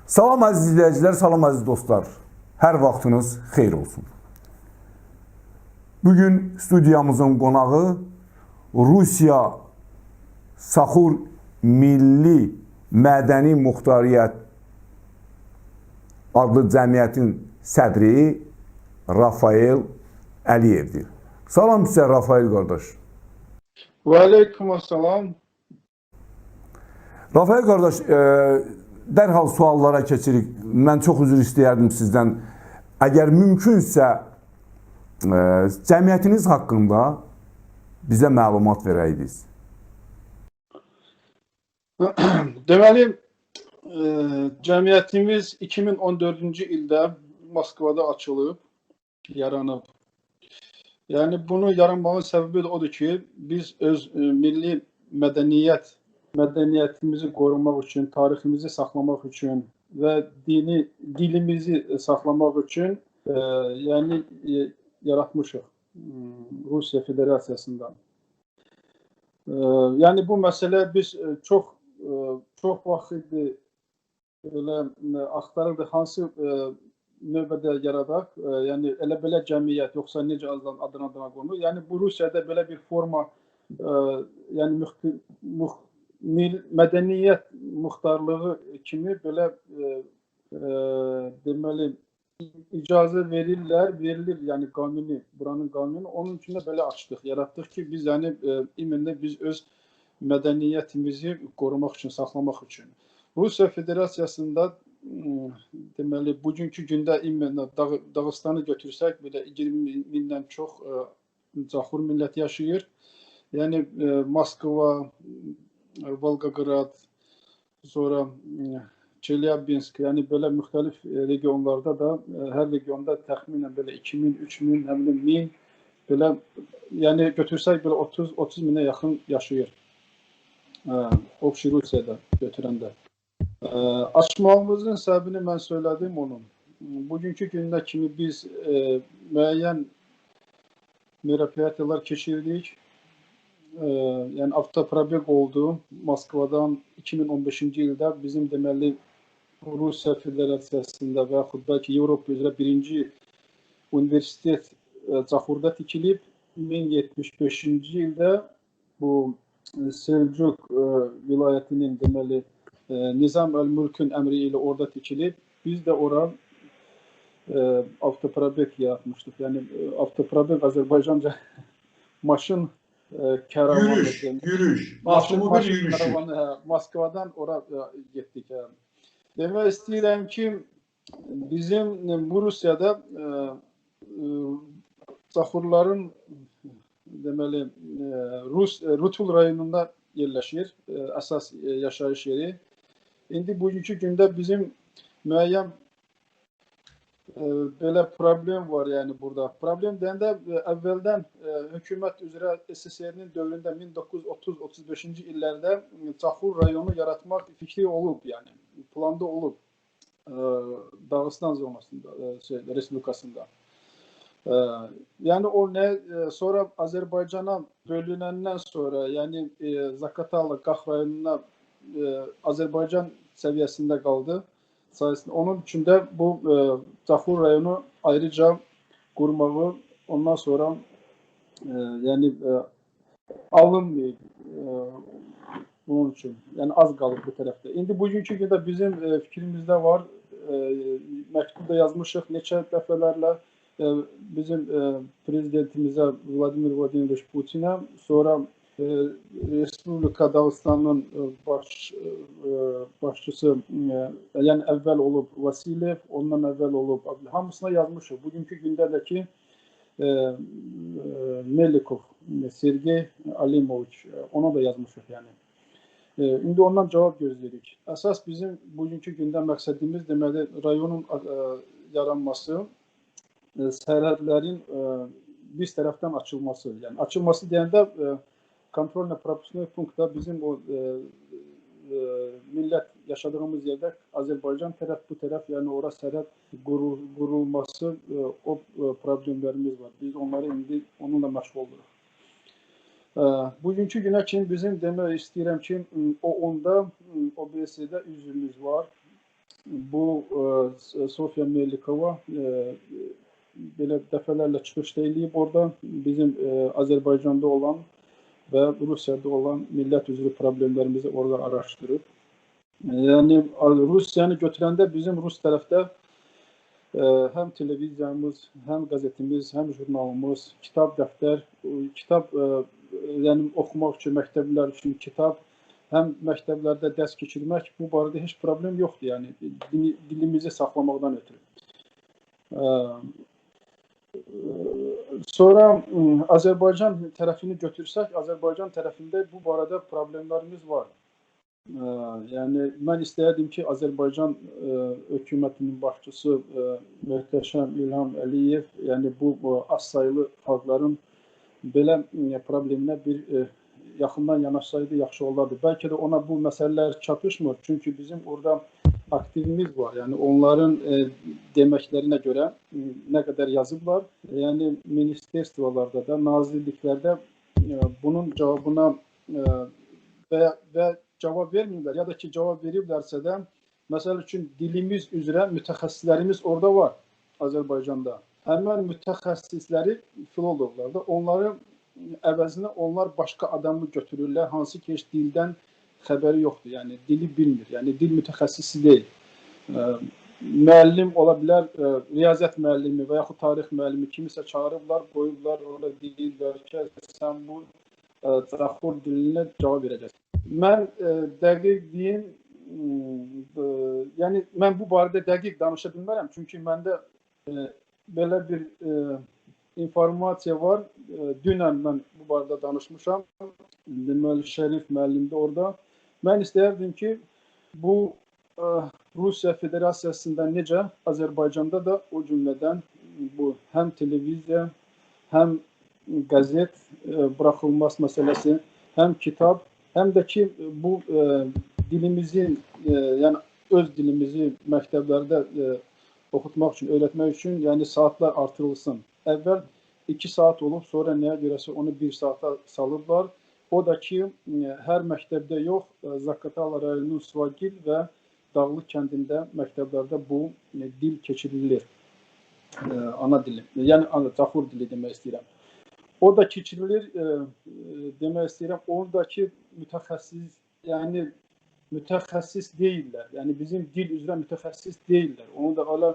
Salam əziz izləyicilər, salam əziz dostlar. Hər vaxtınız xeyir olsun. Bugün studiyamızın qonağı Rusiya Saxur Milli Mədəni Muxtariyyət adlı cəmiyyətin sədri Rafael Əliyevdir. Salam sizə Rafael qardaş. Və aleykümselam. Rafael qardaş, dərhal suallara keçirik. Mən çox üzr istəyərdim sizdən. Əgər mümkünsə, cəmiyyətiniz haqqında bizə məlumat verəydiniz. Deməli, cəmiyyətimiz 2014-cü ildə Moskvada açılıb, yaranıb. Yəni, bunu yaranmağın səbəbi də odur ki, biz öz milli mədəniyyətimizi qorumaq üçün, tariximizi saxlamaq üçün və dilimizi saxlamaq üçün yəni yaratmışıq Rusiya Federasiyasında. Yəni bu məsələ biz çox vaxt idi axtarırdıq, hansı növbədə yaradaq, yəni elə belə cəmiyyət, yoxsa necə adına qonur. Yəni bu Rusiyada belə bir forma, yəni mədəniyyət muxtarlığı kimi belə deməli icazə verilir, yəni qanuni, buranın qanuni. Onun üçün də belə açdıq, yaratdıq ki, biz yəni biz öz mədəniyyətimizi qorumaq üçün, saxlamaq üçün. Rusiya Federasiyasında deməli bugünkü gündə Dağıstanı götürsək, belə 20 mindən çox Caxur milləti yaşayır. Yəni Moskva, Volqograd, sonra Çelyabinsk, yəni belə müxtəlif regionlarda da, hər regionda təxminən belə 2000, 3000, nə bilim 1000, belə, yəni götürsək belə 30 minə yaxın yaşayır. Obşi Rusiyada götürəndə. Açmağımızın səbəbini mən söylədim onun. Bugünkü gündə kimi biz müəyyən merapiyatiyalar keçirdik. Yəni avtoprobeg oldu. Moskvadan 2015-ci ildə bizim deməli Rusiya Federasiyasında və yaxud bəlkə Avropa üzrə birinci universitet Caxurda tikilib. 1075-ci ildə bu Selçuk vilayətinin deməli Nizam el-Mülkün əmri ilə orada tikilib. Biz də ora avtoprobeg yaratmışdıq. Yəni avtoprobeg Azərbaycanca maşın karavanı. Yürüyüş. Maşın karavanı, Moskvadan ora getdik. Demək istəyirəm ki, bizim bu Rusiyada Caxurların deməli Rutul rayonunda yerləşir, əsas yaşayış yeri. İndi bugünkü gündə bizim müəyyən belə problem var, yəni burada. Problem deyəndə əvvəldən hökumət üzrə SSR-nin dövründə 1930-35-ci illərdə Caxur rayonu yaratmaq fikri olub, yəni planda olub Dağıstan zonasında, Respublikasında. Yəni o nə, sonra Azərbaycana bölünəndən sonra, yəni Zaqatala, Qax rayonuna Azərbaycan səviyyəsində qaldı. Onun üçün də bu Caxur rayonu ayrıca qurmağı ondan sonra yəni alınmayıb bunun üçün. Yəni az qalıb bu tərəfdə. İndi bugünkü gündə bizim fikrimizdə var, məktubda yazmışıq neçə dəfələrlə bizim prezidentimizə Vladimir Vladimiroviç Putinə, sonra Respublika Dağıstanın başçısı, yəni əvvəl olub Vasilyev, ondan əvvəl olub, hamısına yazmışıq. Bugünkü gündədəki Melikov, Sergey Alimoviç, ona da yazmışıq yəni. İndi ondan cavab gözləyirik. Əsas bizim bugünkü gündə məqsədimiz deməli rayonun yaranması, sərhədlərin biz tərəfdən açılması. Yəni açılması deyəndə kontrol-propusnoy punktda bizim o millət yaşadığımız yerdə Azərbaycan tərəf, bu tərəf, yəni ora sərhəd qurulması, o problemlərimiz var. Biz onları indi onunla məşğul oluruq. Bugünkü günə kimi bizim demək istəyirəm ki, o onda OBS-də üzvümüz var. bu Sofya Melikova belə dəfələrlə çıxış eləyib oradan bizim Azərbaycanda olan və Rusiyada olan millət üzrə problemlərimizi orada araşdırıb. Yəni Rusiyanı götürəndə bizim Rus tərəfdə həm televiziyamız, həm qəzetimiz, həm jurnalımız, kitab, dəftər, kitab yəni oxumaq üçün, məktəblər üçün kitab, həm məktəblərdə dərs keçirmək, bu barədə heç problem yoxdur, yəni dilimizi saxlamaqdan ötürü. Sonra Azərbaycan tərəfini götürsək, Azərbaycan tərəfində bu barədə problemlərimiz var. Yəni mən istəyərdim ki, Azərbaycan hökumətinin başçısı möhtəşəm İlham Əliyev, yəni bu az saylı xalqların belə probleminə bir yaxından yanaşsaydı yaxşı olardı. Bəlkə də ona bu məsələlər çatışmır, çünki bizim orada aktivimiz var. Yəni onların deməklərinə görə nə qədər yazıblar, yəni ministerstvalarda da, nazirliklərdə bunun cavabına və cavab vermirlər, ya da ki cavab veriblərsə də, məsəl üçün dilimiz üzrə mütəxəssislərimiz orada var Azərbaycanda. Həmən mütəxəssisləri filologlar da, onların əvəzinə onlar başqa adamı götürürlər, hansı ki heç dildən xəbəri yoxdur, yəni dili bilmir, yəni dil mütəxəssisi deyil. Müəllim ola bilər, riyaziyyat müəllimi və yaxud tarix müəllimi kimisə çağırıblar, qoyublar, orada deyirlər ki, sən bu Zaxur dilinə cavab verəcəksən. Mən dəqiq deyim, yəni mən bu barədə dəqiq danışa bilmərəm, çünki məndə belə bir informasiya var. Dünən mən bu barədə danışmışam. Deməli, Şərif müəllim də orada. Mən istəyərdim ki, bu Rusiya Federasiyasında necə, Azərbaycanda da o cümlədən bu həm televiziya, həm qəzet buraxılmaz məsələsi, həm kitab, həm də ki bu dilimizin, yəni öz dilimizi məktəblərdə oxutmaq üçün, öyrətmək üçün, yəni saatlar artırılsın. Əvvəl 2 saat olub, sonra nəyə görəsə onu 1 saata salıblar. O da ki, hər məktəbdə yox, Zaqatala rayonunun Suvagil və Dağlıq kəndində məktəblərdə bu dil keçirilir. Ana dili, yəni Zaxur dili demək istəyirəm. O da keçirilir, demək istəyirəm, oradakı mütəxəssis, yəni mütəxəssis deyirlər. Yəni bizim dil üzrə mütəxəssis deyirlər. Onu da ala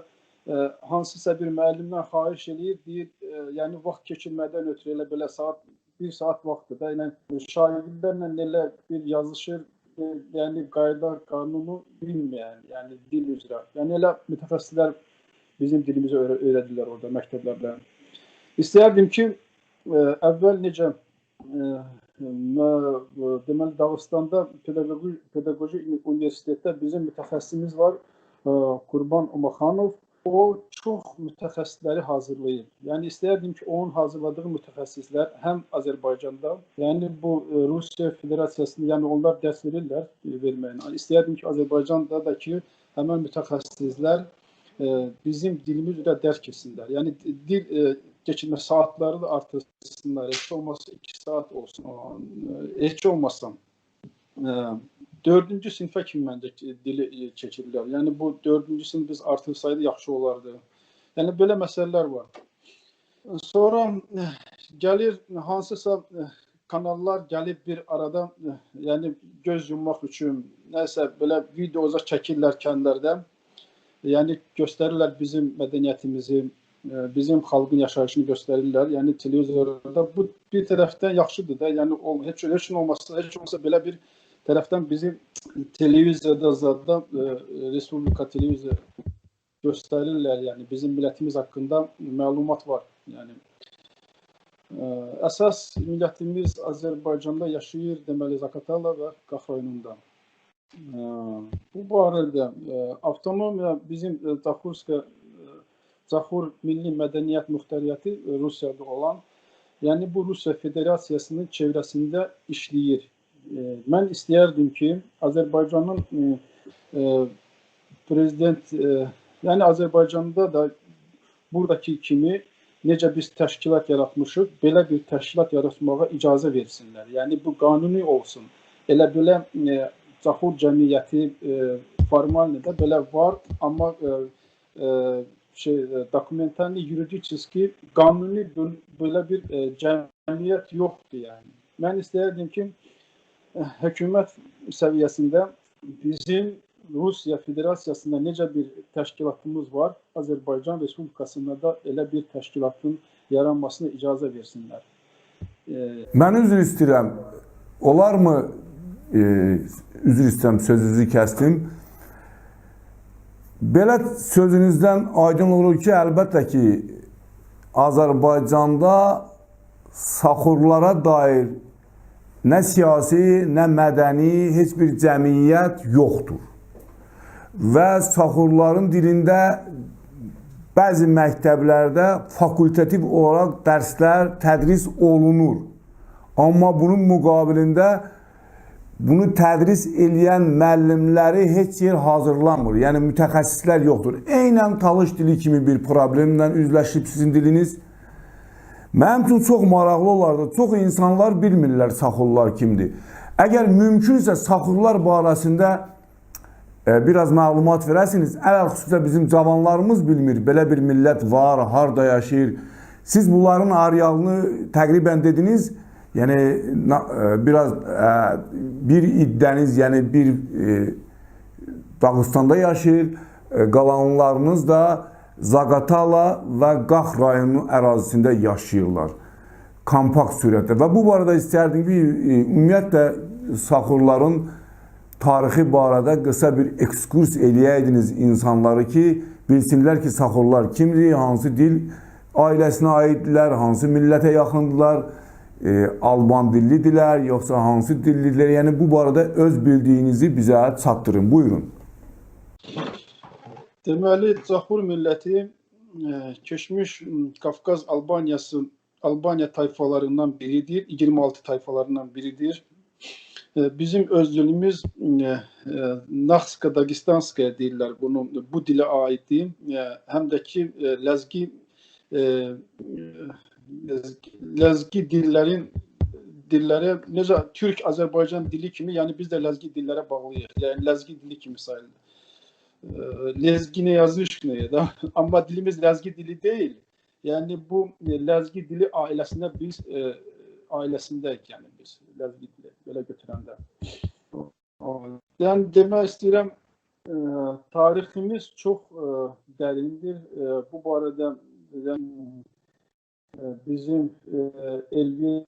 hansısa bir müəllimdən xahiş eləyir, deyir, yəni vaxt keçirmədən ötürü elə belə saat 1 saat vaxtdır da, yəni şagirdlərlə elə bir yazışır, yəni qayda, qanunu bilməyən, yəni dil üzrə. Yəni elə mütəxəssislər bizim dilimizi öyrədirlər orada məktəblərdə. İstəyərdim ki, əvvəl necə deməli Dağıstanda pedaqoji universitetdə bizim mütəxəssisimiz var, Qurban Umaxanov. O çox mütəxəssisləri hazırlayır. Yəni istəyərdim ki, onun hazırladığı mütəxəssislər həm Azərbaycanda, yəni bu Rusiya Federasiyasında, yəni onlar dərs verirlər, verməyinə. İstəyərdim ki, Azərbaycanda da ki, həmən mütəxəssislər bizim dilimiz üzrə dərs keçsinlər. Yəni dil keçirmə saatları da artırsınlar. Heç olmasa 2 saat olsun. Heç olmasa 4-cü sinifə kimi məncə dili keçirirlər. Yəni bu 4-cü sinif biz artırsaydı yaxşı olardı. Yəni belə məsələlər var. Sonra gəlir hansısa kanallar gəlib bir arada, yəni göz yummaq üçün nəsə belə videoza çəkirlər kəndlərdə. Yəni göstərirlər bizim mədəniyyətimizi, bizim xalqın yaşayışını göstərirlər. Yəni televizorda bu bir tərəfdən yaxşıdır da. Yəni heç olmasa belə bir tərəfdən bizim televiziyada zadda Respublika televiziya göstərirlər. Yəni bizim millətimiz haqqında məlumat var. Yəni əsas millətimiz Azərbaycanda yaşayır, deməli Zaqatala və Qax rayonunda. Bu barədə avtonomiya bizim Zaxur Milli Mədəniyyət Muxtariyyəti Rusiyada olan, yəni bu Rusiya Federasiyasının çevrəsində işləyir. Mən istəyərdim ki, Azərbaycanın prezident, yəni Azərbaycanda da buradakı kimi necə biz təşkilat yaratmışıq, belə bir təşkilat yaratmağa icazə versinlər. Yəni bu qanuni olsun. Elə belə Zaxur cəmiyyəti formalni də belə var, amma dokumentalni yürüdüyü çizgi qanuni belə bir cəmiyyət yoxdur yəni. Mən istəyərdim ki, hökumət səviyyəsində bizim Rusiya Federasiyasında necə bir təşkilatımız var, Azərbaycan Respublikasında da elə bir təşkilatın yaranmasına icazə versinlər. Mən üzr istəyirəm. Olarmı, üzr istəyirəm, sözünüzü kəsdim. Belə sözünüzdən aydın olur ki, əlbəttə ki, Azərbaycanda saxurlara dair nə siyasi, nə mədəni heç bir cəmiyyət yoxdur. Və saxurların dilində bəzi məktəblərdə fakultativ olaraq dərslər tədris olunur. Amma bunun müqabilində bunu tədris eləyən müəllimləri heç yer hazırlanmır. Yəni mütəxəssislər yoxdur. Eynən talış dili kimi bir problemlə üzləşib sizin diliniz. Mənim üçün çox maraqlı olardı. Çox insanlar bilmirlər saxurlar kimdir. Əgər mümkünsə saxurlar barəsində biraz məlumat verəsiniz. Ələl xüsusilə bizim cavanlarımız bilmir. Belə bir millət var, harda yaşayır. Siz bunların arealını təqribən dediniz. Yəni biraz bir iddəniz, yəni bir Dağıstanda yaşayır, qalanlarınız da Zaqatala və Qax rayonu ərazisində yaşayırlar. Kompakt sürətdə. Və bu barədə istərdim ki, ümumiyyətlə saxurların tarixi barədə qısa bir ekskurs eləyəydiniz insanları ki, bilsinlər ki, saxurlar kimdir, hansı dil ailəsinə aiddirlər, hansı millətə yaxındılar, Alban dillidirlər, yoxsa hansı dillidirlər? Yəni bu barədə öz bildiyinizi bizə çatdırın. Buyurun. Deməli, Caxur milləti keçmiş Qafqaz Albaniya tayfalarından biridir, 26 tayfalarından biridir. Bizim öz dilimiz Naxçka Dagistanskaya deyirlər, bu dilə aiddir. Həm də ki, ləzgi dilləri necə Türk-Azərbaycan dili kimi, yəni biz də ləzgi dillərə bağlıyıq. Yəni ləzgi dili kimi sayılır. Lezgine yazışmıyor da, amma dilimiz ləzgi dili deyil. Yəni bu ləzgi dili ailəsində biz ailəsindəyik, yəni biz ləzgi dili belə götürəndə. Yəni demək istəyirəm, tariximiz çox dərindir. Bu barədə bizim Elvi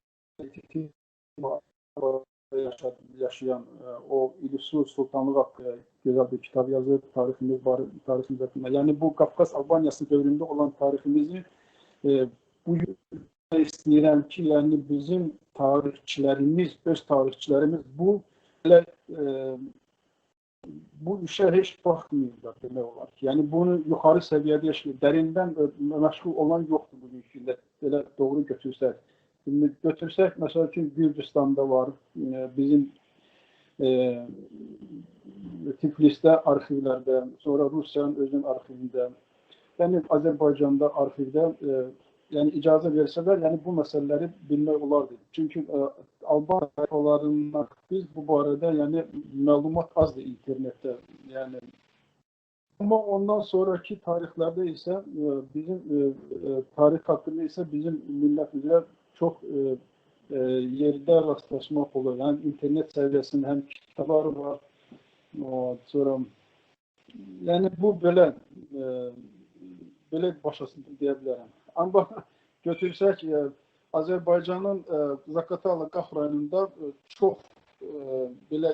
yaşayan o İlisu Sultanlıq haqqında gözəl bir kitab yazıb, tariximiz var, tariximiz haqqında. Yəni bu Qafqaz Albaniyası dövründə olan tariximizi bu istəyirəm ki, yəni bizim tarixçilərimiz, öz tarixçilərimiz bu işə heç baxmıyorlar demək olar ki. Yəni bunu yuxarı səviyyədə yaşayır, dərindən məşğul olan yoxdur bu işində. Belə doğru götürsək. Götürsək, məsəl üçün Gürcüstanda var, bizim Tiflisdə arxivlərdə, sonra Rusiyanın özünün arxivində, yəni Azərbaycanda arxivdə, yəni icazə versələr, yəni bu məsələləri bilmək olardı. Çünki Alban tayfalarından biz bu barədə yəni məlumat azdır internetdə. Yəni amma ondan sonraki tarixlərdə isə bizim tarix haqqında isə bizim millət üzrə çox yerdə rastlaşmaq olur. Yəni internet səviyyəsində həm kitablar var. Sonra yəni bu belə başlasını deyə bilərəm. Amma götürsək Azərbaycanın Zaqatala Qax rayonunda çox belə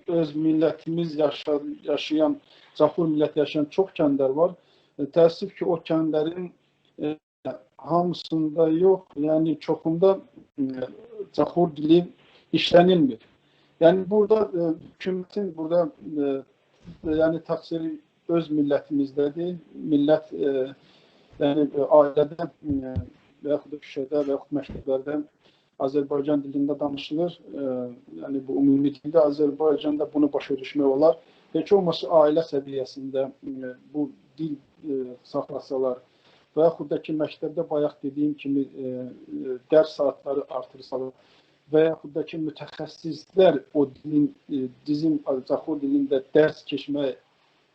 öz millətimiz yaşayan, Caxur milləti yaşayan çox kəndlər var. Təəssüf ki, o kəndlərin hamısında yox, yəni çoxunda Caxur dili işlənilmir. Yəni burada hökumətin yəni təqsiri öz millətimizdədir. Millət yəni ailədə və yaxud da küçədə və yaxud məktəblərdə Azərbaycan dilində danışılır. Yəni bu ümumi dildə Azərbaycanda bunu başa düşmək olar. Heç olmasa ailə səviyyəsində bu dil saxlasalar və yaxud da ki məktəbdə bayaq dediyim kimi dərs saatları artırsalar. və yaxud da ki, mütəxəssislər o dilin, bizim Zaxur dilində dərs keçməyə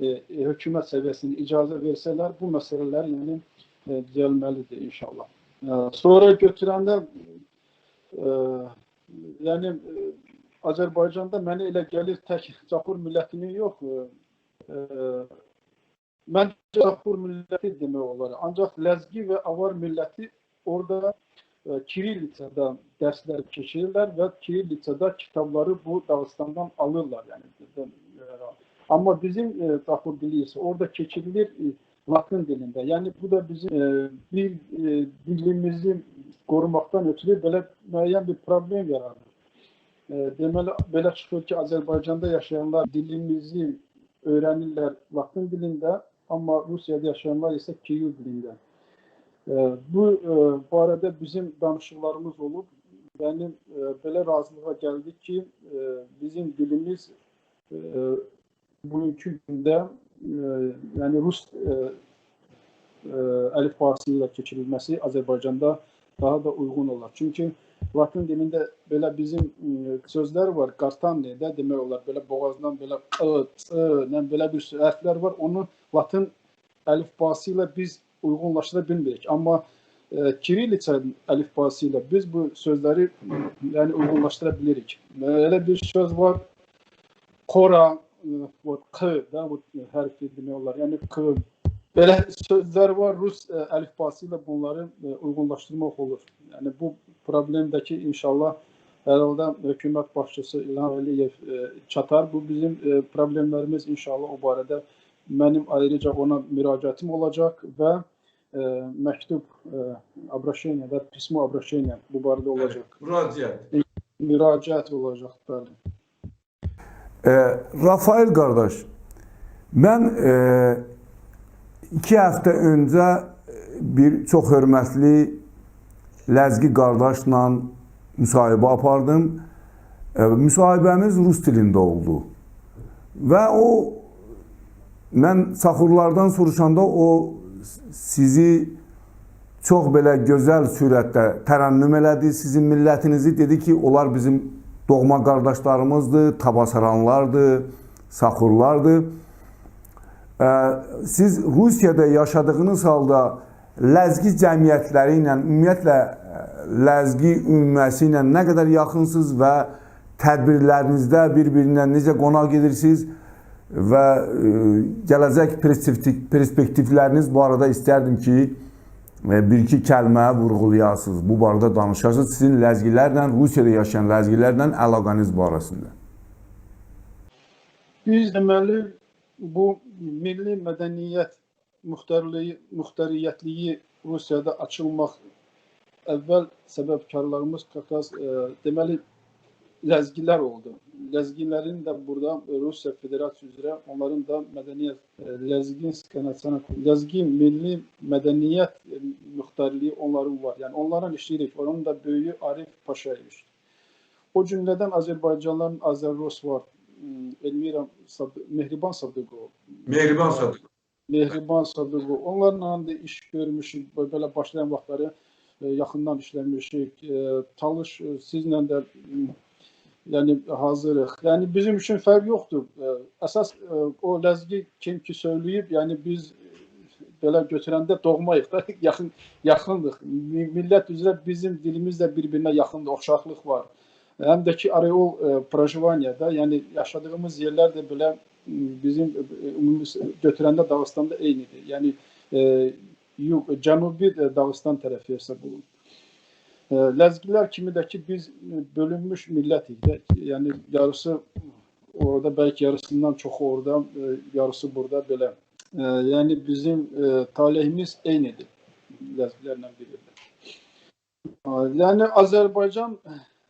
hökumət səviyyəsində icazə versələr, bu məsələlər yəni gəlməlidir inşallah. Sonra götürəndə yəni Azərbaycanda mənə elə gəlir tək Zaxur millətinin yox, məncə Zaxur milləti demək olar. Ancaq Ləzgi və Avar milləti orada Kirillicada dərslər keçirirlər və Kirillicada kitabları bu Dağıstandan alırlar. Yəni. Amma bizim Zaxur dili isə orada keçirilir Latın dilində. Yəni bu da bizim bir dilimizi qorumaqdan ötürü belə müəyyən bir problem yaradır. Deməli, belə çıxır ki, Azərbaycanda yaşayanlar dilimizi öyrənirlər Latın dilində, amma Rusiyada yaşayanlar isə Kiyil dilində. Bu barədə bizim danışıqlarımız olub. Mənim belə razılığa gəldi ki, bizim dilimiz bugünkü gündə yəni Rus əlifbası ilə keçirilməsi Azərbaycanda daha da uyğun olar. Çünki Latın dilində belə bizim sözlər var, qartanli də demək olar, belə boğazdan belə belə bir hərflər var. Onu Latın əlifbası ilə biz uyğunlaşdıra bilmirik. Amma Kirillica əlifbası ilə biz bu sözləri yəni uyğunlaşdıra bilirik. Elə bir söz var, Kora, K da bu hərfi demək olar. Yəni K. Belə sözlər var, Rus əlifbası ilə bunları uyğunlaşdırmaq olur. Yəni bu problemdəki inşallah hər halda hökumət başçısı İlham Əliyev çatar. Bu bizim problemlərimiz inşallah o barədə mənim ayrıca ona müraciətim olacaq və məktub обращение və pismo обращение bu barədə olacaq. Müraciət olacaq, bəli. Rafael qardaş, mən 2 həftə öncə bir çox hörmətli Ləzgi qardaşla müsahibə apardım. Müsahibəmiz Rus dilində oldu. Və o, mən Saxurlardan soruşanda o sizi çox belə gözəl sürətdə tərənnüm elədi, sizin millətinizi dedi ki, onlar bizim doğma qardaşlarımızdır, Tabasaranlardır, Saxurlardır. Siz Rusiyada yaşadığınız halda Ləzgi cəmiyyətləri ilə, ümumiyyətlə Ləzgi ümməsi ilə nə qədər yaxınsınız və tədbirlərinizdə bir-birinə necə qonaq edirsiniz və gələcək perspektivləriniz bu arada istərdim ki, bir-iki kəlmə vurğulayasınız, bu barədə danışarsınız. Sizin Ləzgilərlə, Rusiyada yaşayan Ləzgilərlə əlaqəniz barəsində. Biz deməli, bu milli mədəniyyət muxtariyyətliyi Rusiyada açılmaq əvvəl səbəbkarlarımız deməli Ləzgilər oldu. Ləzgilərin də burada Rusiya Federasiyası üzrə onların da mədəniyyət Ləzgi milli mədəniyyət muxtarlığı onların var. Yəni onların işləyirik. Onun da böyüyü Arif Paşayev işdir. O cümlədən Azərbaycanlıların Azərros var. Mehriban Sadıqov. Mehriban Sadıqov. Onlarla da iş görmüşük. Belə başlayan vaxtları yaxından işləmişik. Talış sizlə də yəni hazırıq. Yəni bizim üçün fərq yoxdur. Əsas o Ləzgi kim ki söyləyib, yəni biz belə götürəndə doğmayıq da, yaxındıq. Millət üzrə bizim dilimiz də bir-birinə yaxındır, oxşarlıq var. Həm də ki areol projivaniyada, yəni yaşadığımız yerlər də belə bizim götürəndə Dağıstanda eynidir. Yəni Cənubi Dağıstan tərəfi hesab olunur. Ləzgilər kimi də ki biz bölünmüş millətik də, yəni yarısı orada, bəlkə yarısından çoxu orada, yarısı burada belə. Yəni bizim talihimiz eynidir Ləzgilərlə birlikdə. Yəni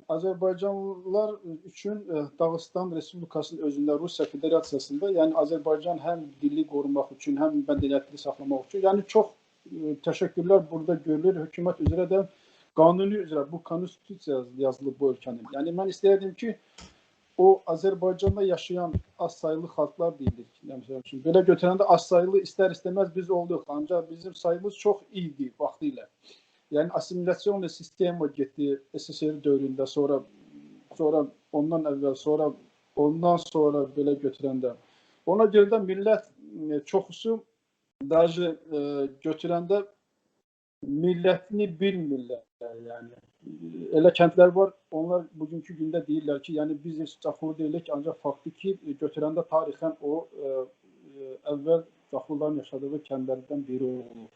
Azərbaycanlılar üçün Dağıstan Respublikasının özündə Rusiya Federasiyasında, yəni Azərbaycan həm dili qorumaq üçün, həm mədəniyyətini saxlamaq üçün, yəni çox təşəkkürlər burada görülür. Hökumət üzrə də qanuni üzrə bu konstitusiya yazılıb bu ölkənin. Yəni mən istəyərdim ki, o Azərbaycanda yaşayan az sayılı xalqlar deyilik. Yəni, belə götürəndə az sayılı istər-istəməz biz olduq. Ancaq bizim sayımız çox idi vaxtı ilə. Yəni asimilyasiyon sistemi getdi SSR dövründə, sonra sonra, ondan əvvəl, ondan sonra belə götürəndə. Ona görə də millət çoxusu даже götürəndə millətini bilmirlər. Yəni elə kəndlər var, onlar bugünkü gündə deyirlər ki, yəni biz heç Caxur deyilik, ancaq faktı ki, götürəndə tarixən o əvvəl Caxurların yaşadığı kəndlərdən biri olub. Yəni,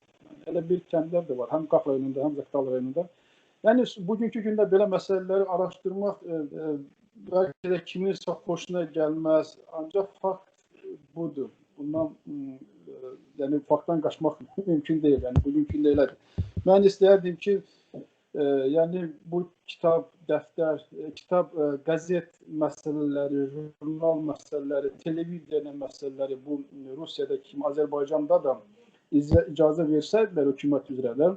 elə bir kəndlər də var, həm Qax rayonunda, həm Zaqatala rayonunda. Yəni bugünkü gündə belə məsələləri araşdırmaq bəlkə də kiminsə xoşuna gəlməz, ancaq fakt budur. Bundan yəni faktdan qaçmaq mümkün deyil. Yəni bugünkü gündə elədir. Mən istəyərdim ki, yəni bu kitab, dəftər, kitab, qəzet məsələləri, jurnal məsələləri, televiziya məsələləri bu Rusiyada kimi, Azərbaycanda da icazə versəydilər hökumət üzrə də,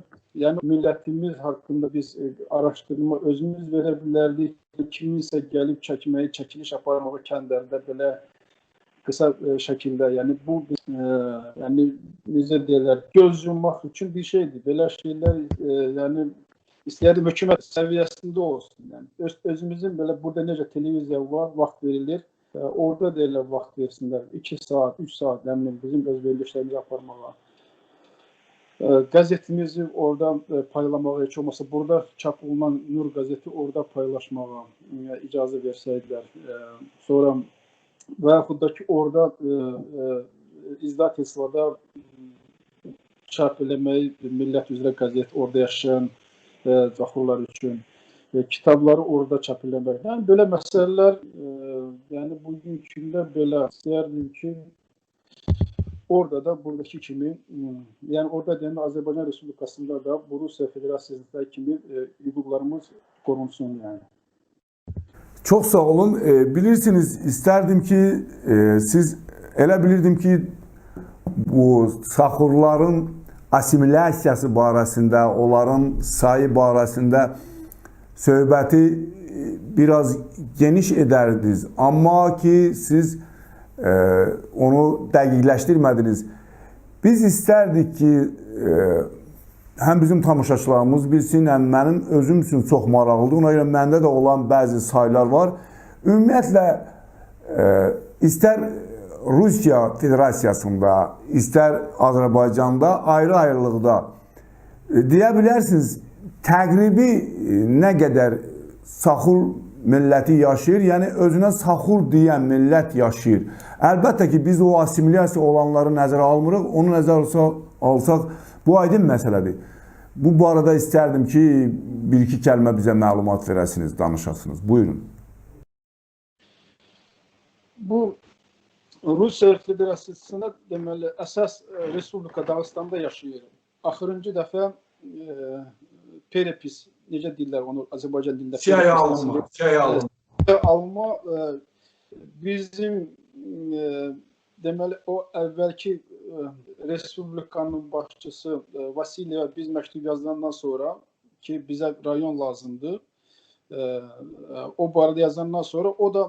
yəni millətimiz haqqında biz araşdırma özümüz verə bilərdik. Kiminsə gəlib çəkməyi, çəkiliş aparmağı kəndlərdə belə qısa şəkildə, yəni bu yəni necə deyirlər, göz yummaq üçün bir şeydir. Belə şeylər yəni istəyərdim hökumət səviyyəsində olsun. Yəni özümüzün belə burada necə televiziya var, vaxt verilir. Orada da elə vaxt versinlər. 2 saat, 3 saat, yəni bizim öz verilişlərimizi aparmağa. Qəzetimizi orada paylamağa, heç olmasa burada çap olunan Nur qəzeti orada paylaşmağa icazə versəydilər. Sonra və yaxud da ki, orada izdательствоda çap eləməyi, millət üzrə qəzet, orada yaşayan Caxurlar üçün kitabları orada çap eləmək. Yəni belə məsələlər, yəni bugünkü gündə belə istəyərdim ki, orada da buradakı kimi, yəni orada deyəndə Azərbaycan Respublikasında da bu Rusiya Federasiyasında kimi hüquqlarımız qorunsun yəni. Çox sağ olun. Bilirsiniz, istərdim ki, siz elə bilirdim ki, bu Caxurların assimilyasiyası barəsində, onların sayı barəsində söhbəti biraz geniş edərdiniz. Amma ki, siz onu dəqiqləşdirmədiniz. Biz istərdik ki, həm bizim tamaşaçılarımız bilsin, həm mənim özüm üçün çox maraqlıdır. Ona görə məndə də olan bəzi saylar var. Ümumiyyətlə, istər Rusiya Federasiyasında, istər Azərbaycanda ayrı-ayrılıqda deyə bilərsiniz, təqribi nə qədər Caxur milləti yaşayır, yəni özünə Caxur deyən millət yaşayır. Əlbəttə ki, biz o assimilyasiya olanları nəzərə almırıq, onu nəzərə alsaq, bu aydın məsələdir. Bu barədə istərdim ki, bir-iki kəlmə bizə məlumat verəsiniz, danışasınız. Buyurun. Bu Rusiya Federasiyasında deməli əsas Respublika Dağıstanda yaşayır. Axırıncı dəfə perepis, necə deyirlər onu Azərbaycan dilində? Siyah alma bizim deməli o əvvəlki Respublikanın başçısı Vasiliyev biz məktub yazılandan sonra ki bizə rayon lazımdır. O barədə yazandan sonra o da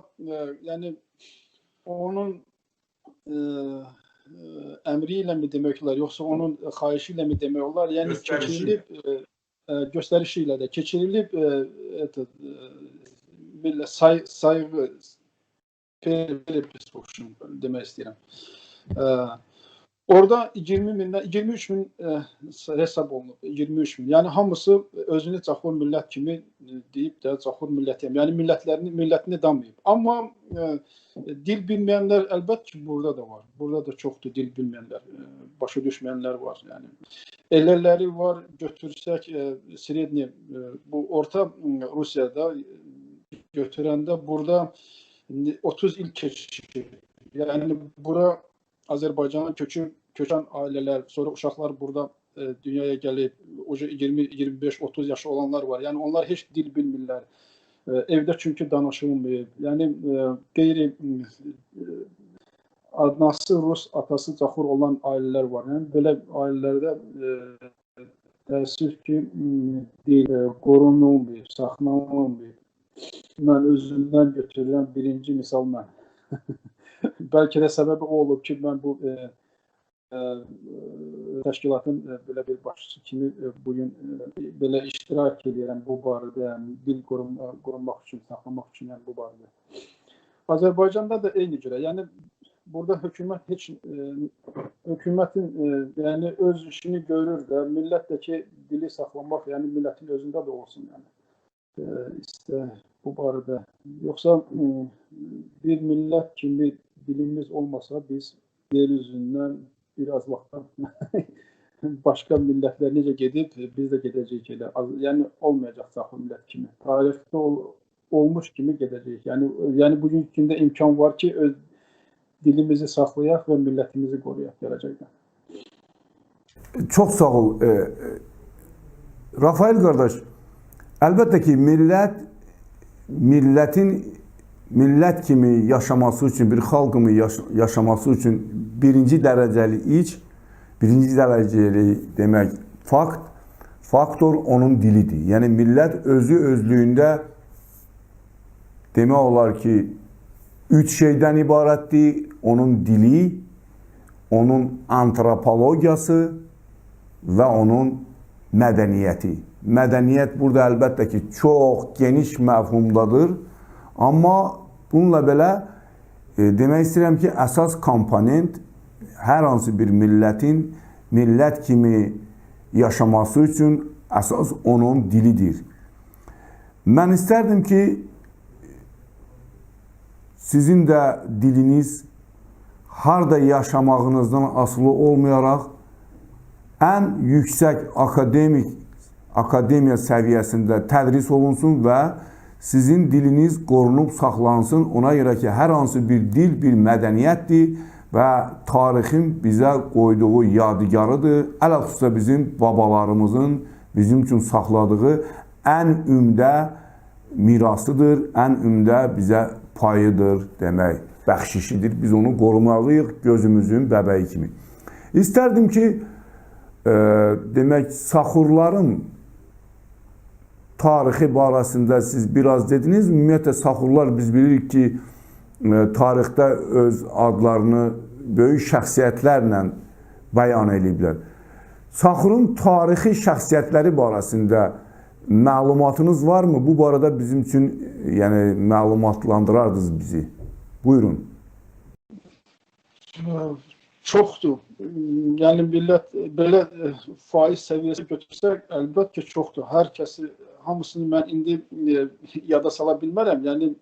yəni onun əmri ilə mi demək olar, yoxsa onun xahişi ilə mi demək olar? Yəni keçirilib, göstərişi ilə də keçirilib belə sayğı perepis olsun demək istəyirəm. Orada 23 min hesab olunub, 23 min. Yəni hamısı özünü Caxur millət kimi deyib də Caxur millətiyəm. Yəni millətini danmayıb. Amma dil bilməyənlər əlbəttə ki, burada da var. Burada da çoxdur dil bilməyənlər, başa düşməyənlər var. Yəni elələri var, götürsək Sredni, bu orta Rusiyada götürəndə burada 30 il keçir. Yəni bura Azərbaycanın köçən ailələr, sonra uşaqlar burada dünyaya gəlib, 20-25-30 yaşı olanlar var. Yəni onlar heç dil bilmirlər. Evdə çünki danışılmır. Yəni qeyri anası Rus, atası Caxur olan ailələr var. Yəni belə ailələrdə təəssüf ki, dil qorunulmur, saxlanılmır. Mən özümdən götürürəm, birinci misal mən. Bəlkə də səbəbi o olub ki, mən bu təşkilatın belə bir başçısı kimi bugün belə iştirak edirəm bu barədə, yəni dil qorunmaq üçün, saxlamaq üçün, yəni bu barədə. Azərbaycanda da eyni cürə, yəni burada hökumətin yəni öz işini görür də, millət də ki dili saxlamaq, yəni millətin özündə də olsun, yəni istə bu barədə. Yoxsa bir millət kimi dilimiz olmasa biz yer üzündən biraz vaxtdan başqa millətlər necə gedib, biz də gedəcəyik elə. Yəni olmayacaq saxlı millət kimi. Tarixdə olmuş kimi gedəcəyik. Yəni bugünkü gündə imkan var ki, öz dilimizi saxlayaq və millətimizi qoruyaq gələcəkdə. Çox sağ ol. Rafael qardaş, əlbəttə ki, millət kimi yaşaması üçün, bir xalq kimi yaşaması üçün birinci dərəcəli demək faktor onun dilidir. Yəni millət özlüyündə demək olar ki, 3 şeydən ibarətdir. Onun dili, onun antropologiyası və onun mədəniyyəti. Mədəniyyət burada əlbəttə ki, çox geniş məfhumdadır. Amma bununla belə demək istəyirəm ki, əsas komponent hər hansı bir millətin millət kimi yaşaması üçün əsas onun dilidir. Mən istərdim ki, sizin də diliniz harda yaşamağınızdan asılı olmayaraq ən yüksək akademiya səviyyəsində tədris olunsun və sizin diliniz qorunub saxlansın. Ona görə ki, hər hansı bir dil bir mədəniyyətdir və tarixin bizə qoyduğu yadigarıdır. Ələlxüsusə bizim babalarımızın bizim üçün saxladığı ən ümdə mirasıdır, ən ümdə bizə payıdır demək, bəxşişidir. Biz onu qorumalıyıq gözümüzün bəbəyi kimi. İstərdim ki, demək, Saxurların tarixi barəsində siz biraz dediniz. Ümumiyyətlə, Saxurlar biz bilirik ki, tarixdə öz adlarını böyük şəxsiyyətlərlə bəyan ediblər. Saxurun tarixi şəxsiyyətləri barəsində məlumatınız varmı? Bu barədə bizim üçün məlumatlandırardınız bizi. Buyurun. Çoxdur. Yəni millət belə faiz səviyyəsi götürsək, əlbəttə ki, çoxdur. Hər kəsi, hamısını mən indi yada sala bilmərəm. Yəni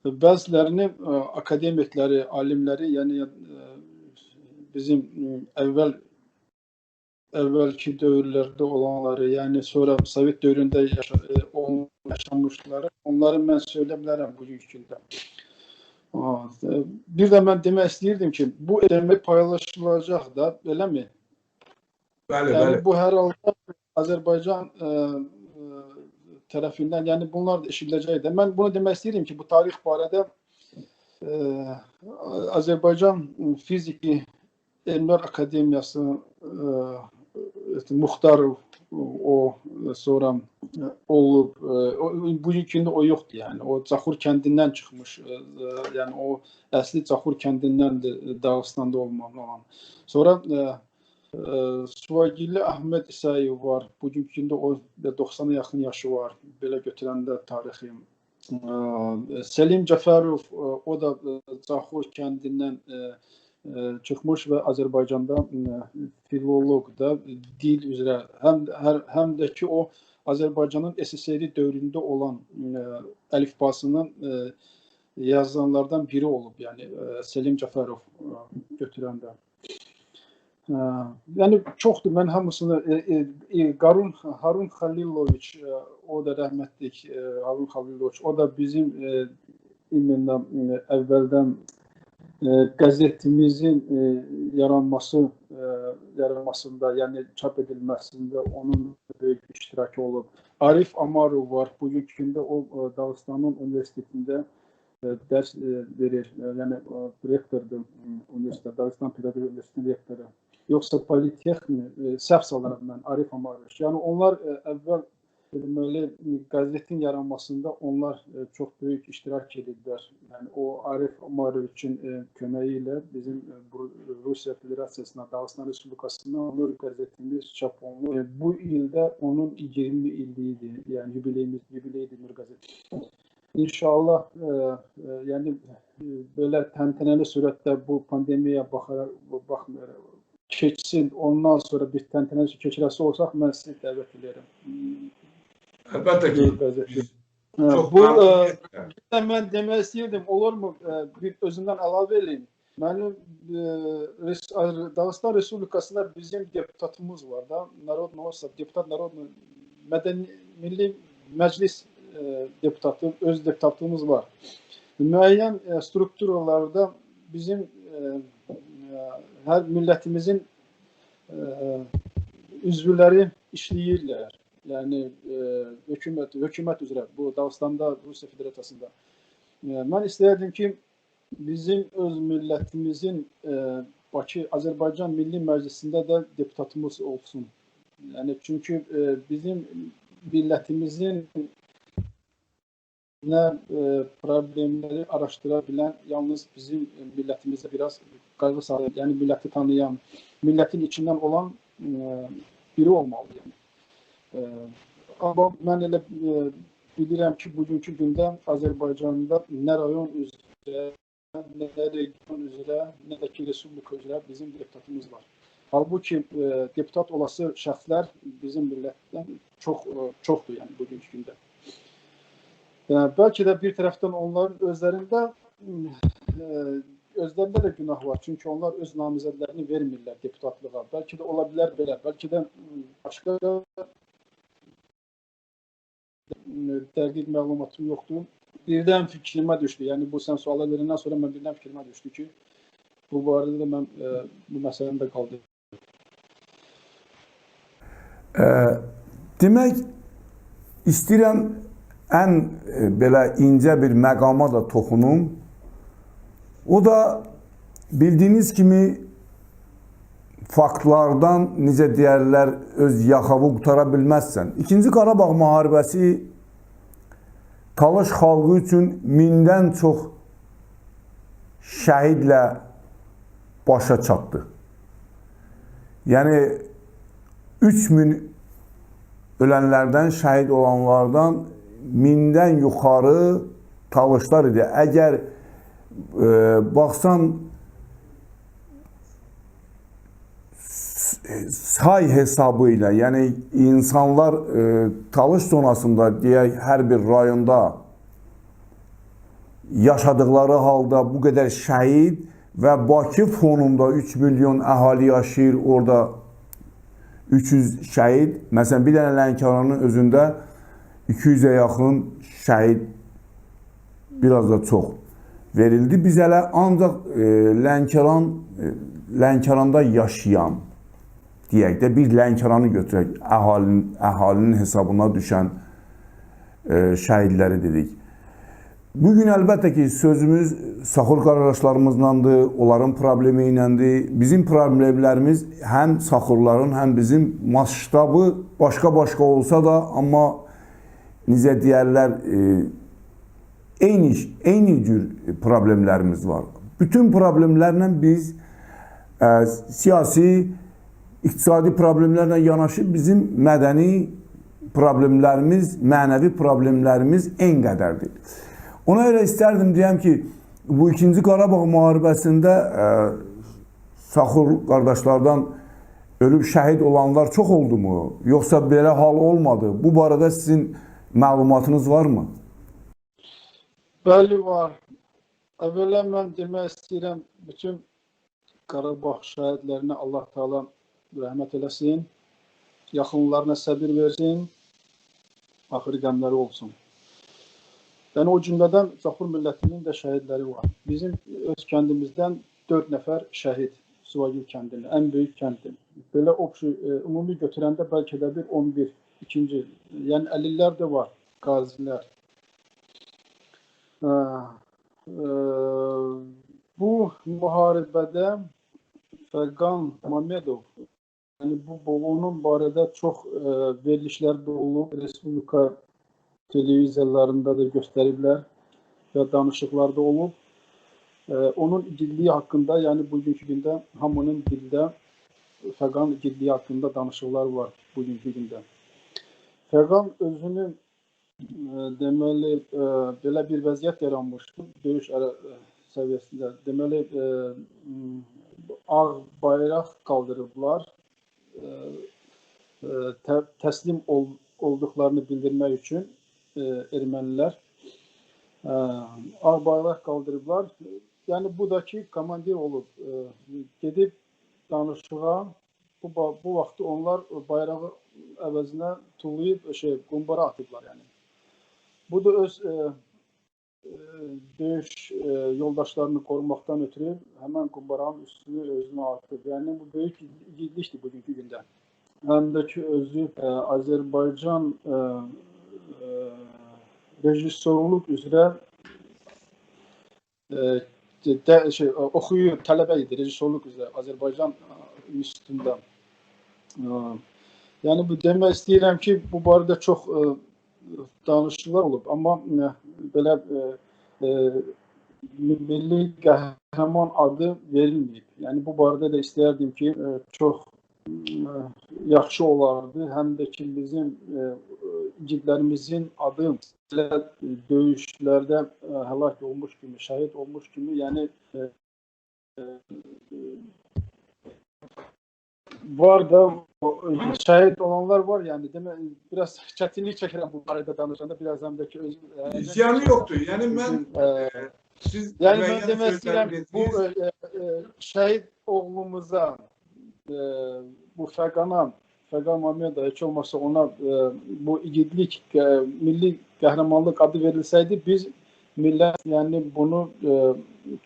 bəzilərini akademikləri, alimləri, yəni bizim əvvəlki dövrlərdə olanları, yəni sonra Sovet dövründə yaşamışları, onları mən söylə bilərəm bugünkü gündə. Bir də mən demək istəyirdim ki, bu demək paylaşılacaq da, eləmi? Bəli, yəni, bu hər halda Azərbaycan tərəfindən, yəni bunlar da eşidiləcək də. Mən bunu demək istəyirdim ki, bu tarix barədə Azərbaycan Fiziki Elmlər Akademiyası Muxtarov o sonra olub, bugünkü gündə o yoxdur yəni, o Caxur kəndindən çıxmış, yəni o əsli Caxur kəndindəndir, Dağıstanda olmalı. Sonra Suvagilli Əhməd İsayev var, bugünkü gündə o 90-a yaxın yaşı var, belə götürəndə tarixi. Səlim Cəfərov, o da Caxur kəndindən çıxmış və Azərbaycanda filoloq da, dil üzrə, həm də ki, o Azərbaycanın SSR dövründə olan əlifbasının yazılanlardan biri olub, yəni Səlim Cəfərov götürəndə. Yəni çoxdur, mən hamısını, Harun Xaliloviç, o da rəhmətlik Harun Xaliloviç, o da bizim əvvəldən qəzetimizin yaranmasında, yəni çap edilməsində onun böyük iştirakı olub. Arif Amarov var, bugünkü gündə o Dağıstanın universitetində dərs verir, yəni rektordur universitet, Dağıstan Pedaqoji Universitetinin rektoru. Yoxsa Politexni, səhv salaram mən, Arif Amarov. Yəni onlar əvvəl deməli, qəzetin yaranmasında onlar çox böyük iştirak edirlər. Yəni o Arif Omaroviçin köməyi ilə bizim bu Rusiya Federasiyasına, Dağıstan Respublikasına Onur qəzetimiz çap olunur. Bu ildə onun 20 illiyidir. Yəni yubileydir Nur qəzeti. İnşallah yəni belə təntənəli surətdə bu pandemiyaya baxmayaraq keçsin. Ondan sonra bir təntənəli keçirəsi olsaq mən sizi dəvət edirəm. Əlbəttə ki, çox Bu məmnuniyyətlə. mən demək istəyirdim, olurmu bir özümdən əlavə edeyim. Mənim Dağıstan Respublikasında bizim deputatımız var da, deputat Milli Məclis deputatı, öz deputatımız var. Müəyyən strukturlarda bizim hər millətimizin üzvləri işləyirlər. Yəni hökumət üzrə bu Dağıstanda, Rusiya Federasiyasında. Mən istəyərdim ki, bizim öz millətimizin Bakı Azərbaycan Milli Məclisində də deputatımız olsun. Yəni çünki bizim millətimizin problemləri araşdıra bilən yalnız bizim millətimizdə biraz qayğı sağlayan, yəni milləti tanıyan, millətin içindən olan biri olmalı. Yəni. Amma mən elə bilirəm ki, bugünkü gündə Azərbaycanda nə rayon üzrə, nə region üzrə, nə də ki, respublika üzrə bizim deputatımız var. Halbuki deputat olası şəxslər bizim millətdən çoxdur yəni bugünkü gündə. Bəlkə də bir tərəfdən onların özlərində də günah var. Çünki onlar öz namizədlərini vermirlər deputatlığa. Bəlkə də ola bilər belə. Bəlkə də başqa dəqiq məlumatım yoxdur. Birdən fikrimə düşdü. Yəni bu sən suala verəndən sonra mən birdən fikrimə düşdü ki, bu barədə də mən bu məsələni də qaldırdım. Demək istəyirəm ən belə incə bir məqama da toxunum. O da bildiyiniz kimi faktlardan necə deyərlər öz yaxavı qutara bilməzsən. İkinci Qarabağ müharibəsi Talış xalqı üçün 1000-dən çox şəhidlə başa çatdı. Yəni 3000 ölənlərdən, şəhid olanlardan 1000-dən yuxarı Talışlar idi. Əgər baxsan say hesabı ilə, yəni insanlar Talış zonasında deyək hər bir rayonda yaşadıkları halda bu qədər şəhid və Bakı fonunda 3 milyon əhali yaşayır, orada 300 şəhid. Məsələn, bir dənə Lənkəranın özündə 200-ə yaxın şəhid, biraz da çox verildi. Biz hələ ancaq Lənkəranda yaşayan, deyək də bir Lənkəranı götürək, əhalinin hesabına düşən şəhidləri dedik. Bugün əlbəttə ki, sözümüz Saxur qardaşlarımızlandır, onların problemi iləndir. Bizim problemlərimiz həm Saxurların, həm bizim masştabı başqa-başqa olsa da, amma necə deyərlər, eyni cür problemlərimiz var. Bütün problemlərlə biz siyasi, iqtisadi problemlərlə yanaşı bizim mədəni problemlərimiz, mənəvi problemlərimiz en qədərdir. Ona görə istərdim deyəm ki, bu 2-ci Qarabağ müharibəsində Saxur qardaşlardan ölüb şəhid olanlar çox oldu mu? Yoxsa belə hal olmadı? Bu barədə sizin məlumatınız varmı? Bəli, var. Əvvəla mən demək istəyirəm, bütün Qarabağ şəhidlərinə Allah Teala rəhmət eləsin, yaxınlarına səbir versin, axır qəmləri olsun. Yəni o cümlədən Saxur millətinin də şəhidləri var. Bizim öz kəndimizdən 4 nəfər şəhid Suvagil kəndində, ən böyük kənddir. Belə ümumi götürəndə bəlkə də bir 11, ikinci, yəni 50'lər də var, qazilər. Bu müharibədə Fərqan Mamedov yani bunun barədə çox verilişlər də olub, Respublika televiziyalarında da göstəriblər və danışıqlar da olub. Onun igidliyi haqqında, yəni bugünkü gündə hamının dildə Fəqan igidliyi haqqında danışıqlar var bugünkü gündə. Fəqan özünü deməli belə bir vəziyyət yaranmışdı döyüş səviyyəsində. Deməli ağ bayraq qaldırıblar. Təslim olduqlarını bildirmək üçün ermənilər ağ bayraq qaldırıblar. Yəni bu da ki komandir olub gedib danışığa bu vaxtı onlar bayrağı əvəzinə tullayıb qumbara atıblar yəni. Bu da öz döyüş yoldaşlarını qorumaqdan ötürü həmən qumbaranın üstünü özünə atıb. Yəni bu böyük igidlikdir bugünkü gündə. Həm də ki özü Azərbaycan rejissorluq üzrə oxuyub, tələbə idi rejissorluq üzrə Azərbaycan üstündə. Yəni bu demək istəyirəm ki, bu barədə çox danışıqlar olub, amma belə milli qəhrəman adı verilməyib. Yəni bu barədə də istəyərdim ki, çox yaxşı olardı. Həm də ki bizim igidlərimizin adı döyüşlərdə həlak olmuş kimi, şəhid olmuş kimi, yəni var da şəhid olanlar var, yəni demək biraz çətinlik çəkirəm bu barədə danışanda, biraz həm də ki özüm ziyanı yoxdur. Yəni mən siz yəni mən demək istəyirəm bu şəhid oğlumuza bu Fəqan Mamedova heç olmasa ona bu igidlik, milli qəhrəmanlıq adı verilsəydi biz millət yəni bunu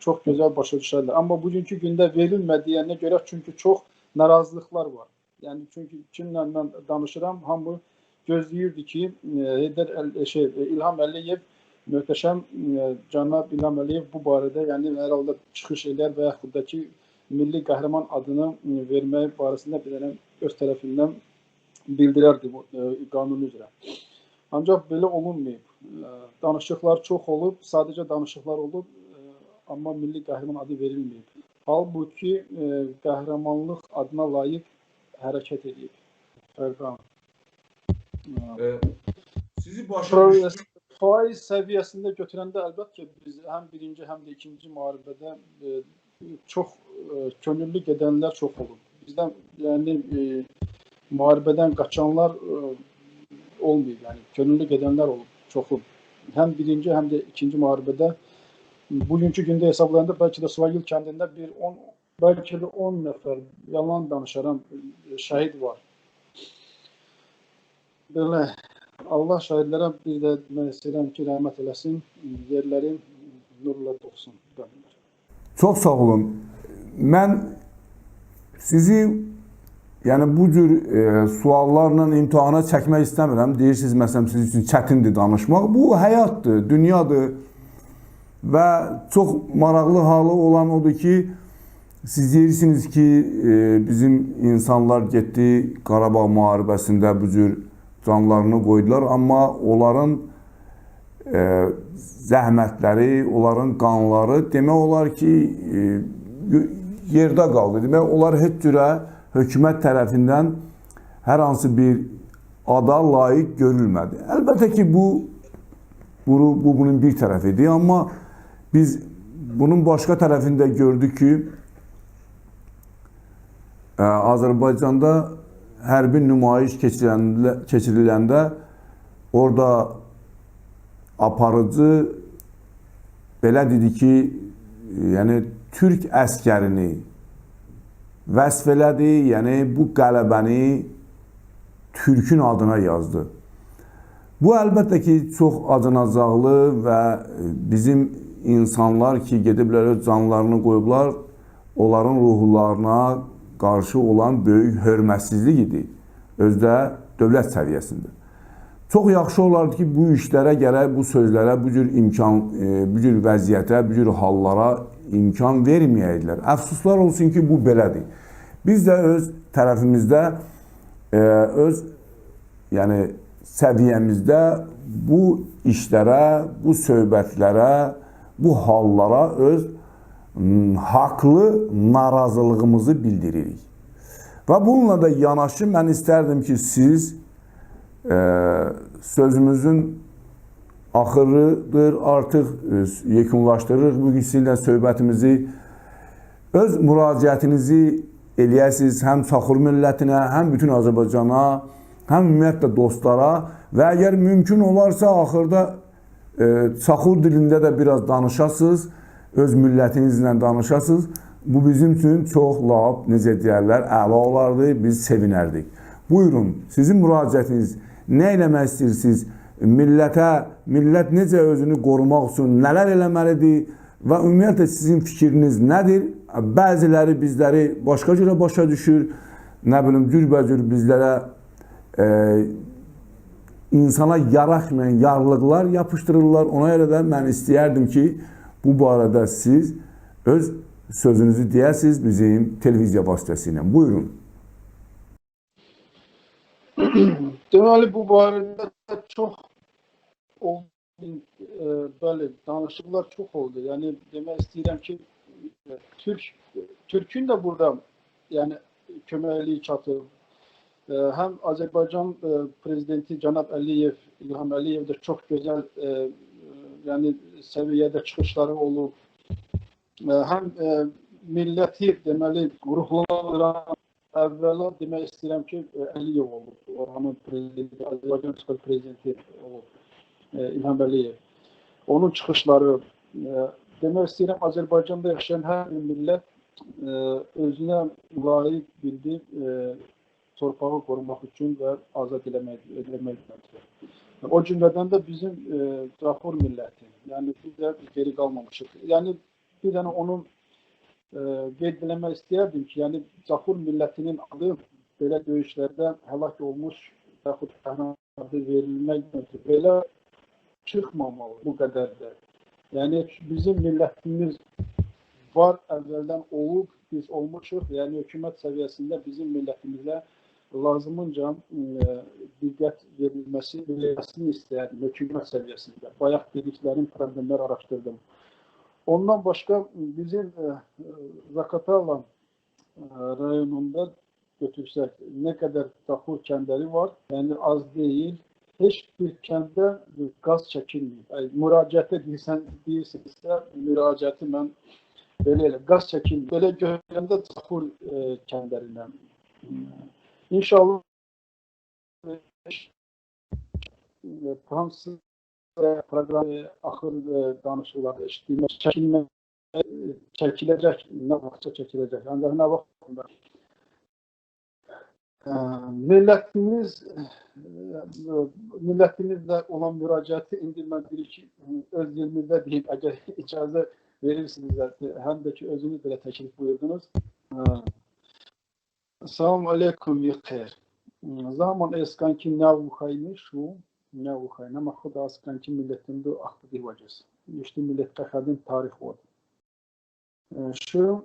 çox gözəl başa düşərlər. Amma bugünkü gündə verilmədiyinə görə çünki çox narazılıqlar var. Yəni çünki kimlə mən danışıram, hamı gözləyirdi ki, İlham Əliyev möhtəşəm cənab İlham Əliyev bu barədə yəni hər halda çıxış edər və yaxud da ki milli qəhrəman adını vermək barəsində bir dənə öz tərəfindən bildirərdi bu qanun üzrə. Ancaq belə olunmayıb. Danışıqlar çox olub, sadəcə danışıqlar olub, amma milli qəhrəman adı verilməyib. Halbuki qəhrəmanlıq adına layiq hərəkət edib. Fəqan. Sizi başa düşdüm. Faiz səviyyəsində götürəndə əlbəttə ki, biz həm birinci, həm də ikinci müharibədə çox könüllü gedənlər çox olub. Bizdən yəni müharibədən qaçanlar olmayıb, yəni könüllü gedənlər olub, çoxu. Həm birinci, həm də ikinci müharibədə bugünkü gündə hesablayanda bəlkə də Suvagil kəndində bəlkə də 10 nəfər yalan danışaram şəhid var. Belə Allah şəhidlərə bir də demək istəyirəm ki, rəhmət eləsin, yerləri nurla dolsun. Çox sağ olun. Mən sizi yəni bu cür suallarla imtahana çəkmək istəmirəm. Deyirsiniz, məsələn, sizin üçün çətindir danışmaq. Bu həyatdır, dünyadır və çox maraqlı halı olan odur ki, siz deyirsiniz ki, bizim insanlar getdi Qarabağ müharibəsində bu cür canlarını qoydular, amma onların zəhmətləri, onların qanları demək olar ki, yerdə qaldı. Demək, onlar heç cürə hökumət tərəfindən hər hansı bir ada layiq görülmədi. Əlbəttə ki, bu bunun bir tərəfidir, amma biz bunun başqa tərəfində gördük ki, Azərbaycanda hərbi nümayiş keçiriləndə orada aparıcı belə dedi ki, yəni Türk əskərini vəsf elədi, yəni bu qələbəni Türkün adına yazdı. Bu əlbəttə ki, çox acınacaqlı və bizim insanlar ki, gediblər öz canlarını qoyublar, onların ruhlarına qarşı olan böyük hörmətsizlik idi, özdə dövlət səviyyəsində. Çox yaxşı olardı ki, bu işlərə gərək, bu sözlərə, bu cür imkan, bu cür vəziyyətə, bu cür hallara imkan verməyəydilər. Əfsuslar olsun ki, bu belədir. Biz də öz tərəfimizdə, öz yəni səviyyəmizdə bu işlərə, bu söhbətlərə, bu hallara öz haqlı narazılığımızı bildiririk. Və bununla da yanaşı mən istərdim ki, siz sözümüzün axırıdır, artıq yekunlaşdırırıq bugün sizinlə söhbətimizi. Öz müraciətinizi eləyəsiniz həm Çaxur millətinə, həm bütün Azərbaycana, həm ümumiyyətlə dostlara və əgər mümkün olarsa axırda Çaxur dilində də biraz danışasınız, öz millətinizlə danışasınız. Bu bizim üçün çox lap, necə deyərlər, əla olardı, biz sevinərdik. Buyurun, sizin müraciətiniz, nə eləmək istəyirsiniz? Millət necə özünü qorumaq üçün nələr eləməlidir və ümumiyyətlə sizin fikriniz nədir? Bəziləri bizləri başqa cürə başa düşür, nə bilim, cürbəcür bizlərə insana yaraşmayan yarlıqlar yapışdırırlar. Ona görə də mən istəyərdim ki, bu barədə siz öz sözünüzü deyəsiniz bizim televiziya vasitəsilə. Buyurun. Deməli, bu barədə çox böyle danışıqlar çox oldu. Yəni demək istəyirəm ki, Türkün də burada yəni köməkliyi çatır. Hem Azerbaycan prezidenti Cənab Əliyev, İlham Əliyev de çok güzel yani seviyede çıkışları olub. Hem milləti deməli ruhlandıran əvvəla demək istəyirəm ki, Əliyev olub. Oranın prezidenti, Azerbaycan prezidenti olub. İlham Əliyev. Onun çıxışları demək istəyirəm Azerbaycanda yaşayan hər bir millət özünə layiq bildi torpağı korumaq üçün və azad eləməkdir. O cümlədən də bizim Çaxur milləti, yəni biz də geri qalmamışıq. Yəni bir dənə onun qeyd eləmək istəyərdim ki, yəni Çaxur millətinin adı belə döyüşlərdə həlak olmuş yaxud adı verilməkdir. Belə çıxmamalı bu qədər də. Yəni bizim millətimiz var, əvvəldən olub, biz olmuşuq. Yəni hökumət səviyyəsində bizim millətimizə lazımınca diqqət verilməsini istəyərdim hökumət səviyyəsində. Bayaq dediklərim problemlər araşdırdım. Ondan başqa bizim Zaqatala rayonunda götürsək nə qədər Çaxur kəndləri var, yəni az deyil. Heç bir kəndə qaz çəkilməyib. Müraciətə deyirsinizsə, müraciəti mən belə elə, qaz çəkilməyib. Belə görəndə Çaxur kəndlərindən. İnşallah Fransız proqramı axır danışıqlarda çəkiləcək, nə vaxtsa çəkiləcək. Ancaq nə vaxt milletimizle olan müracaatı indi mən bir iki öz dilimizdə deyim, əgər icazə verirsiniz, həm də ki özünüz belə təklif buyurdunuz. Salam aleykum yıxır. Zaman eskanki navxayni şu, navxayna maxud askanki milletinde aklı divacız. İşte millette kadın tarih var. Şu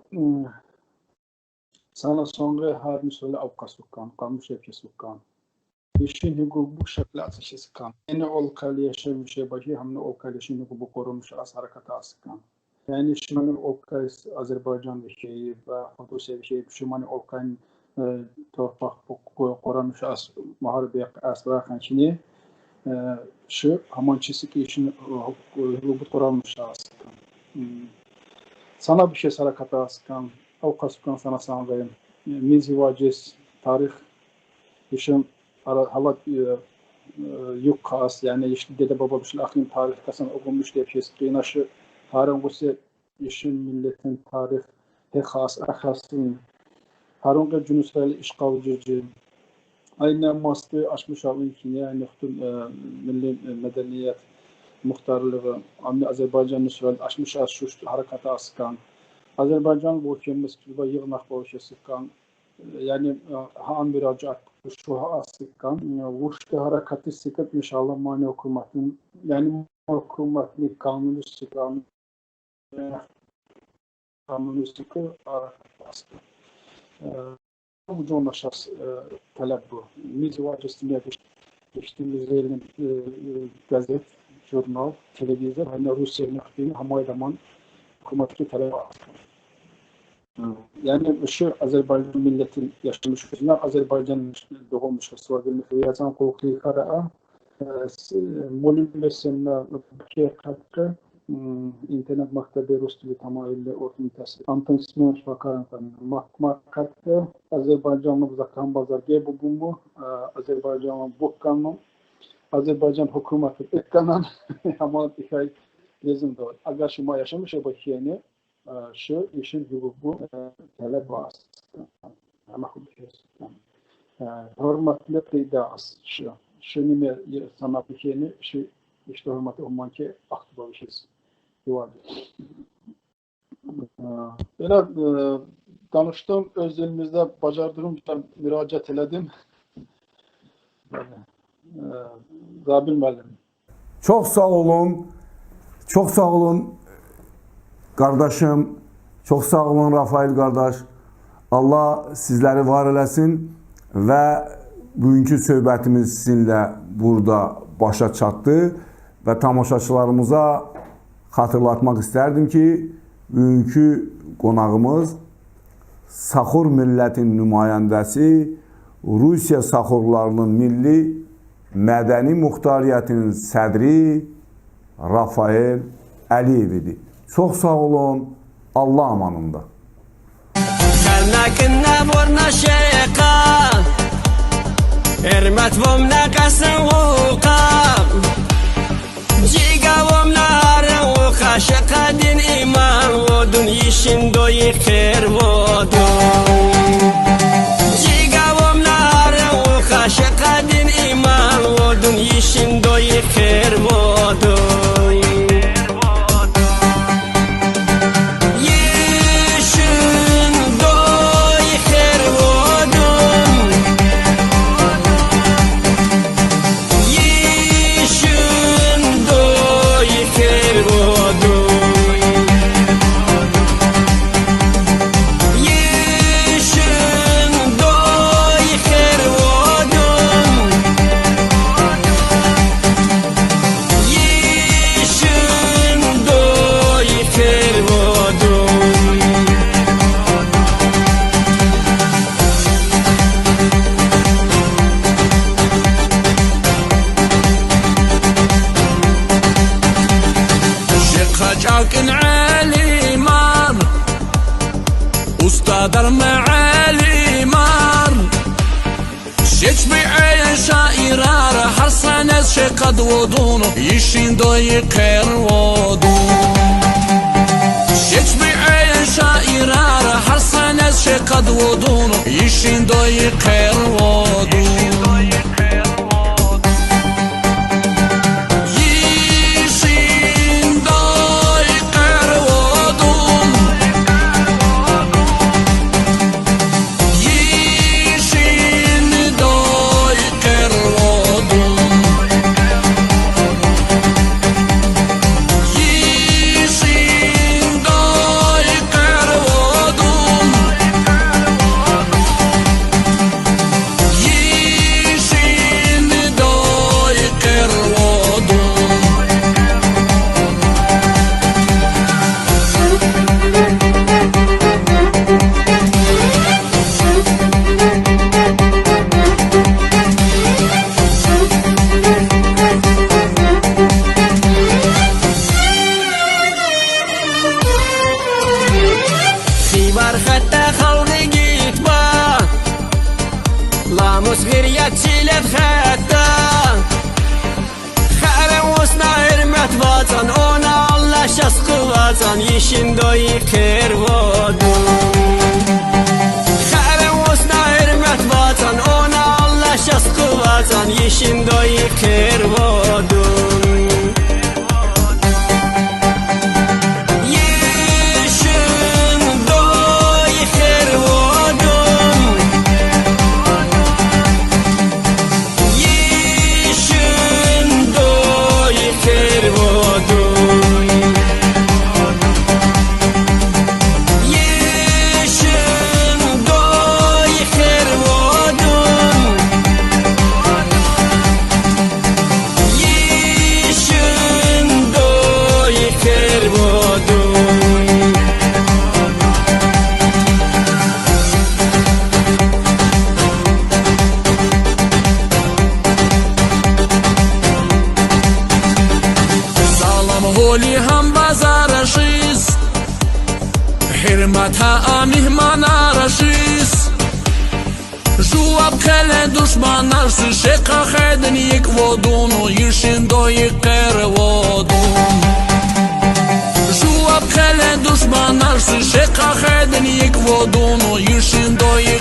sana sonra her misali avkasukkan, kalmış efkesukkan. İşin hukuku şekli ateşi sıkan. Yine olkali yaşamış başı hamle olkali işin hukuku korunmuş az harekata asıkan. Yani şimdi olkali Azerbaycan bir şeyi ve Hudusiye bir şeyi. Şimdi olkali torpaq korunmuş az muharebe asıkan şimdi şu hamançısı ki işin hukuku korunmuş asıkan. Sana bir şey harekata asıkan. Avkasukkan sana sanırım. Mizivaciz tarih işin halat yok kas yani işte dede baba bir şey aklın tarih kasan okunmuş diye şey kıynaşı Harun Guse işin milletin tarih hekas akasın Harun Guse Cünüsreli işgalcıcı aynı mastı açmış alın ki yani milli medeniyet muhtarlığı Azerbaycan Nusreli açmış şu harekata asıkan Azerbaycan bu ülkemiz gibi yığınak bu ülke sıkan yani han müracaat şu asıkan vuruştu harekatı sıkıp inşallah mani hükümetin yani hükümetin kanunu sıkan kanunu sıkı harekatı bu nasas talep bu. Biz vacistimiye geçtiğimiz verin gazet, jurnal, televizyon, hani Rusya'nın aktiğini hamaydaman hükümetki talep yani şu Azerbaycan milletin yaşamış yüzünden Azerbaycan doğmuş sorduğumuz yazan korkuyu kara molim besenle Türkiye katkı internet maktabi Rus dili tamamıyla ortam tahsil. Anton Smeoç bakarım katkı Azerbaycanlı uzaktan bazar gibi bu Azerbaycanlı bu kanun Azerbaycan hükümeti ekkanan ama hikaye rezim doğru. Agar şuma yaşamış ya bakiyeni şu işin hukuku talep var. Ama hukuku hürmetli kıydas şu. Şu nime sana bakiyeni şu işte hürmeti olman ki aktif oluşuz. Böyle danıştım öz dilimizde bacardığım müracaat elədim. Zabil müəllim. Çox sağ olun. Çox sağ olun qardaşım. Çox sağ olun Rafael qardaş. Allah sizləri var eləsin və bugünkü söhbətimiz sizinlə burada başa çatdı və tamaşaçılarımıza xatırlatmaq istərdim ki, bugünkü qonağımız Saxur millətin nümayəndəsi, Rusiya Saxurlarının milli mədəni muxtariyyətinin sədri Rafael Əliyev idi. Çox sağ olun, Allah amanında. Ermet vomna kasan wuqa Jiga vomna haran wuqa Shaqadin iman vodun Yishin doyi khair vodun Jiga vomna haran wuqa Shaqadin iman vodun Yishin doyi khair vodun ustadar معالي مار شيش بعين شائرار حرصانز شقد ودون يشين دوي قير ودون شيش بعين شائرار حرصانز شقد ودون يشين دوي قير ودون Yishin doyi khair vodun Khare wasna hürmet vatan Ona Allah şaskı vatan Yishin doyi khair vodun Yishin doyi khair vodun Yishin doyi khair vodun Yishin doyi khair Hürmete mihmana raşis Жуап келе душманар Шека хеден їк водуну Їшин до їкер водун Жуап келе душманар Шека хеден їк водуну Їшин до їкер